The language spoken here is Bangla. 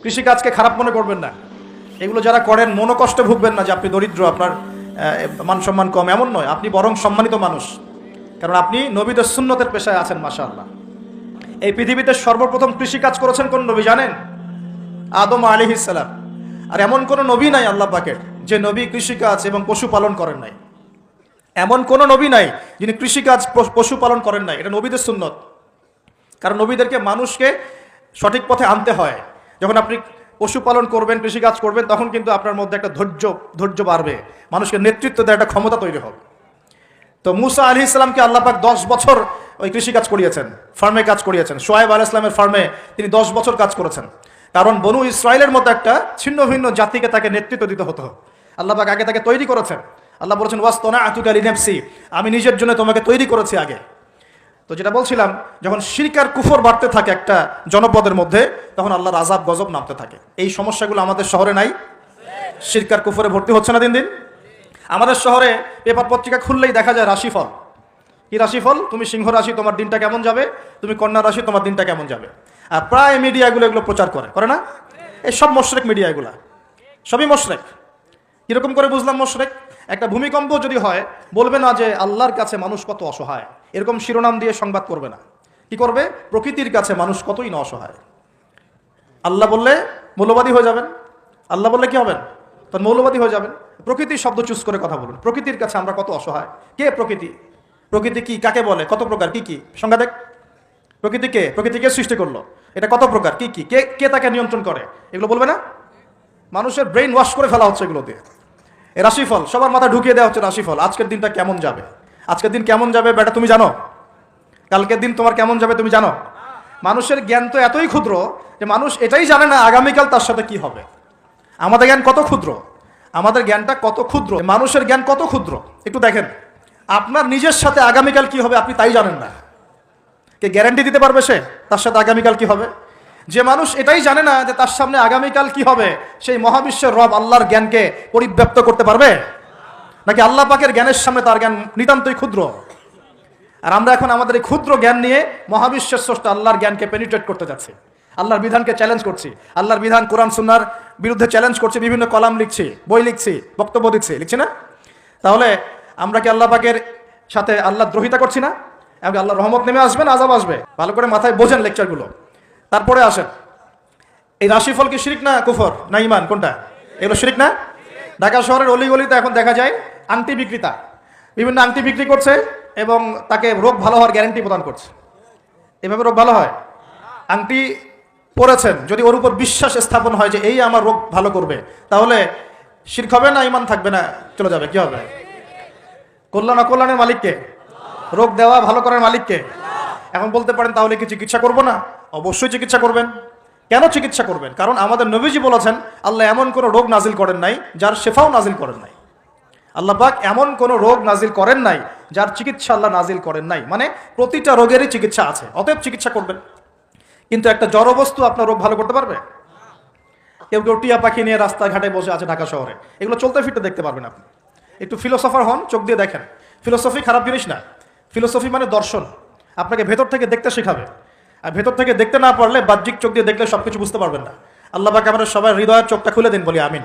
কৃষিকাজকে খারাপ মনে করবেন না। এগুলো যারা করেন মনোকষ্টে ভুগবেন না যে আপনি দরিদ্র, আপনার মান সম্মান কম, এমন নয়। আপনি বরং সম্মানিত মানুষ, কারণ আপনি নবীদের সুন্নতের পেশায় আছেন। মাশাআল্লাহ। এই পৃথিবীতে সর্বপ্রথম কৃষিকাজ করেছেন কোন নবী জানেন? আদম আলাইহিস সালাম। আর এমন কোন নবী নাই আল্লাহ পাকের যে নবী কৃষিকাজ এবং পশুপালন করেন নাই। এমন কোন নবী নাই যিনি কৃষিকাজ পশুপালন করেন নাই। এটা নবীদের সুন্নত। কারণ নবীদেরকে মানুষকে সঠিক পথে আনতে হয়। যখন আপনি পশুপালন করবেন, কৃষিকাজ করবেন, তখন কিন্তু আপনার মধ্যে একটা ধৈর্য বাড়বে, মানুষকে নেতৃত্ব দেওয়ার একটা ক্ষমতা তৈরি হবে। তো মুসা আলাইহিস সালামকে আল্লাহ পাক 10 বছর ওই কৃষিকাজ করিয়েছেন, ফার্মে কাজ করিয়েছেন। শোয়েব আলাইহিস সালামের ফার্মে তিনি 10 বছর কাজ করেছেন। কারণ বনু ইসরায়েলের মতো একটা ছিন্ন ভিন্ন জাতিকে তাকে নেতৃত্ব দিতে হতো। আল্লাহ পাক আগে তাকে তৈরি করেছেন। আল্লাহ বলেছেন ওয়াসতানাতুকা লিনাফসি, আমি নিজের জন্য তোমাকে তৈরি করেছি আগে। তো যেটা বলছিলাম, যখন শিরক আর কুফর বাড়তে থাকে একটা জনপদের মধ্যে, তখন আল্লাহর আযাব গজব নামতে থাকে। এই সমস্যাগুলো আমাদের শহরে নাই? শিরক আর কুফরে ভর্তি হচ্ছে না দিন দিন? আমাদের শহরে পেপার পত্রিকা খুললেই দেখা যায় রাশিফল। কি রাশিফল? তুমি সিংহ রাশি, তোমার দিনটা কেমন যাবে। তুমি কন্যা রাশি, তোমার দিনটা কেমন যাবে। আর প্রায় মিডিয়াগুলো এগুলো প্রচার করে না? এই সব মোশরেক মিডিয়া, এগুলা সবই মোশরেক। কিরকম করে বুঝলাম মোশরেক? একটা ভূমিকম্প যদি হয়, বলবে না যে আল্লাহর কাছে মানুষ কত অসহায়, এরকম শিরোনাম দিয়ে সংবাদ করবে না। কি করবে? প্রকৃতির কাছে মানুষ কতই না অসহায়। আল্লাহ বললে মৌলবাদী হয়ে যাবেন, আল্লাহ বললে কি হবেন? তখন মৌলবাদী হয়ে যাবেন। প্রকৃতির শব্দ চুজ করে কথা বলুন। প্রকৃতির কাছে আমরা কত অসহায়। কে প্রকৃতি? প্রকৃতি কি, কাকে বলে, কত প্রকার, কি কি সংজ্ঞা দেখ। প্রকৃতি কে? প্রকৃতিকে সৃষ্টি করলো, এটা কত প্রকার, কি কি, কে কে তাকে নিয়ন্ত্রণ করে, এগুলো বলবে না? মানুষের ব্রেইন ওয়াশ করে ফেলা হচ্ছে এগুলো দিয়ে। এই রাশিফল সবার মাথা ঢুকিয়ে দেওয়া হচ্ছে। রাশিফল, আজকের দিনটা কেমন যাবে, আজকের দিন কেমন যাবে বেটা তুমি জানো? কালকের দিন তোমার কেমন যাবে তুমি জানো? মানুষের জ্ঞান তো এতই ক্ষুদ্র যে মানুষ এটাই জানে না আগামীকাল তার সাথে কি হবে। আমাদের জ্ঞান কত ক্ষুদ্র, আমাদের জ্ঞানটা কত ক্ষুদ্র, মানুষের জ্ঞান কত ক্ষুদ্র। একটু দেখেন, আপনার নিজের সাথে আগামীকাল কি হবে আপনি তাই জানেন না। কে গ্যারান্টি দিতে পারবে সে তার সাথে আগামীকাল কি হবে? যে মানুষ এটাই জানে না যে তার সামনে আগামীকাল কি হবে, সেই মহাবিশ্বের রব আল্লাহর জ্ঞানকে পরিব্যাপ্ত করতে পারবে? নাকি আল্লাহ পাকের জ্ঞানের সামনে তার জ্ঞান নিতান্তই ক্ষুদ্র? আর আমরা এখন আমাদের এই ক্ষুদ্র জ্ঞান নিয়ে মহাবিশ্বের স্রষ্টা আল্লাহর জ্ঞানকে পেনিট্রেট করতে যাচ্ছি। আল্লাহর বিধানকে চ্যালেঞ্জ করছি, আল্লাহর বিধান কোরআন সুন্নাহর বিরুদ্ধে চ্যালেঞ্জ করছি, বিভিন্ন কলাম লিখছি, বই লিখছি, বক্তব্য দিচ্ছি, লিখছি না? তাহলে আমরা কি আল্লাহ পাকের সাথে আল্লাহ দ্রোহিতা করছি না? এবং আল্লাহর রহমত নেমে আসবে না আযাব আসবে? ভালো করে মাথায় বোঝেন লেকচারগুলো। তারপরে আসেন, এই রাশিফল কি শিরক না কুফর না ঈমান, কোনটা? এগুলো শিরক না? ঢাকা শহরের অলিগলিতে এখন দেখা যায় আংটি বিক্রেতা বিভিন্ন আংটি বিক্রি করছে এবং তাকে রোগ ভালো হওয়ার গ্যারান্টি প্রদান করছে। এভাবে রোগ ভালো হয়? আংটি পরেছেন, যদি ওর উপর বিশ্বাস স্থাপন হয় যে এই আমার রোগ ভালো করবে, তাহলে শিরক হবে না ঈমান থাকবে না চলে যাবে? কি হবে? কল্যাণ অকল্যাণের মালিককে, রোগ দেওয়া ভালো করার মালিককে। এখন বলতে পারেন তাহলে কি চিকিৎসা করব না? অবশ্যই চিকিৎসা করবেন। কেন চিকিৎসা করবেন? কারণ আমাদের নবীজি বলেছেন আল্লাহ এমন কোনো রোগ নাজিল করেন নাই যার শেফাও নাজিল করেন নাই। আল্লাহ পাক এমন কোনো রোগ নাজিল করেন নাই যার চিকিৎসা আল্লাহ নাজিল করেন নাই। মানে প্রতিটা রোগেরই চিকিৎসা আছে, অতএব চিকিৎসা করবেন। কিন্তু একটা জড়বস্তু আপনার রোগ ভালো করতে পারবে? কেউ কেউ টিয়া পাখি নিয়ে রাস্তাঘাটে বসে আছে ঢাকা শহরে, এগুলো চলতে ফিরতে দেখতে পারবেন আপনি। একটু ফিলোসফার হন, চোখ দিয়ে দেখেন। ফিলোসফি খারাপ জিনিস না। ফিলোসফি মানে দর্শন, আপনাকে ভেতর থেকে দেখতে শেখাবে। আর ভেতর থেকে দেখতে না পারলে বাহ্যিক চোখ দিয়ে দেখলে সবকিছু বুঝতে পারবেন না। আল্লাহ পাক আমাদের সবাই হৃদয়ের চোখটা খুলে দিন, বলি আমিন।